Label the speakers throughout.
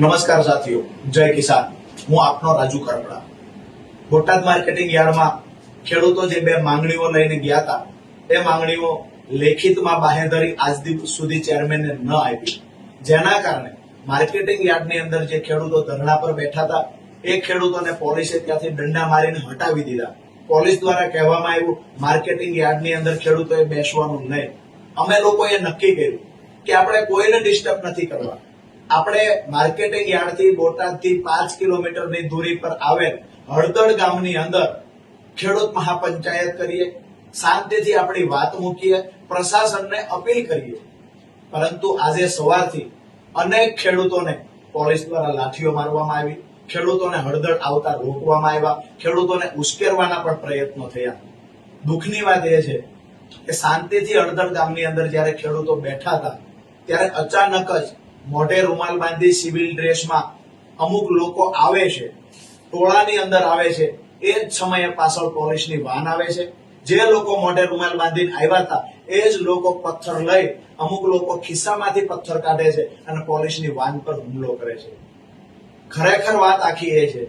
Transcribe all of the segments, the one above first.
Speaker 1: નમસ્કાર સાથીઓ, જય કિસાન. હું આપનો રાજુ કરપડા. બોટાદ માર્કેટિંગ યાર્ડમાં ખેડૂતો જે બે માંગણીઓ લઈને ગયા હતા એ માંગણીઓ લેખિતમાં બાહેધરી આજ દિવસ સુધી ચેરમેનને ન આપી, જેના કારણે માર્કેટિંગ યાર્ડની અંદર જે ખેડૂતો ધરણા પર બેઠા હતા એ ખેડૂતોને પોલીસે ત્યાંથી દંડા મારીને હટાવી દીધા. પોલીસ દ્વારા કહેવામાં આવ્યું માર્કેટિંગ યાર્ડની અંદર ખેડૂતોએ બેસવાનું નહીં. અમે લોકોએ નક્કી કર્યું કે આપણે કોઈને ડિસ્ટર્બ નથી કરવા. આપણે માર્કેટિંગ યાર્ડથી બોટાદથી 5 કિલોમીટરની દૂરી પર આવેલ હળદળ ગામની અંદર ખેડૂત મહાપંચાયત કરીએ, શાંતિથી આપણી વાત મૂકીએ, પ્રશાસનને અપીલ કરીએ. પરંતુ આજે સવારથી અનેક ખેડૂતોને પોલીસ દ્વારા લાઠીઓ મારવામાં આવી, ખેડૂતોને હળદળ આવતા રોકવામાં આવ્યા, ખેડૂતોને ઉશ્કેરવાના પણ પ્રયત્નો થયા. દુઃખની વાત એ છે કે શાંતિથી હળદળ ગામની અંદર જયારે ખેડૂતો બેઠા હતા ત્યારે અચાનક જ મોઢે રૂમાલ બાંધી સિવિલ ડ્રેસમાં અમુક લોકો આવે છે, ટોળાની અંદર આવે છે. એ જ સમયે પાછળ પોલીસની વાન આવે છે. જે લોકો મોઢે રૂમાલ બાંધીને આવ્યા હતા એ જ લોકો પથ્થર લઈ, અમુક લોકો ખિસ્સામાંથી પથ્થર કાઢે છે અને પોલીસની વાન પર હુમલો કરે છે. ખરેખર વાત આખી એ છે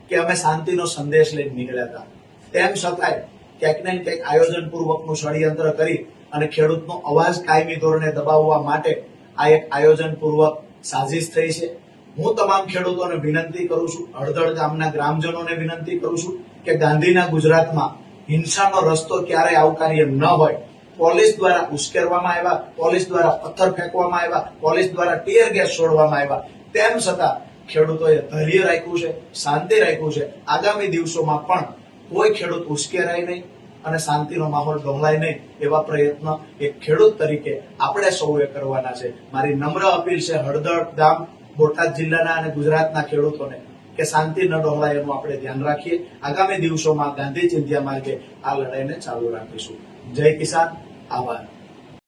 Speaker 1: કે અમે શાંતિનો સંદેશ લઈને નીકળ્યા હતા, તેમ છતાંય ક્યાંક ને ક્યાંક આયોજનપૂર્વકનું ષડયંત્ર કરી અને ખેડૂતનો અવાજ કાયમી ધોરણે દબાવવા માટે આ એક આયોજનપૂર્વક સાજિશ થઈ છે. હું તમામ ખેડૂતોને વિનંતી કરું છું, હળદળ ગામના ગ્રામજનોને વિનંતી કરું છું કે ગાંધીના ગુજરાતમાં હિંસાનો રસ્તો ક્યારેય આવકાર્ય ન હોય. પોલીસ દ્વારા ઉશ્કેરવામાં આવ્યા, પોલીસ દ્વારા પથ્થર ફેંકવામાં આવ્યા, પોલીસ દ્વારા ટીયર ગેસ છોડવામાં આવ્યા, તેમ છતાં ખેડૂતોએ ધૈર્ય રાખ્યું છે, શાંતિ રાખ્યું છે. આગામી દિવસોમાં પણ કોઈ ખેડૂત ઉશ્કેરાય નહીં અને શાંતિનો માહોલ ડહોળાય નહીં એવા પ્રયત્ન એક ખેડૂત તરીકે આપણે સૌએ કરવાના છે. મારી નમ્ર અપીલ છે હળદળ ગામ, બોટાદ જિલ્લાના અને ગુજરાતના ખેડૂતોને કે શાંતિ ન ડહોળાય એનું આપણે ધ્યાન રાખીએ. આગામી દિવસોમાં ગાંધી ચિંધ્યા માર્ગે આ લડાઈને ચાલુ રાખીશું. જય કિસાન. આભાર.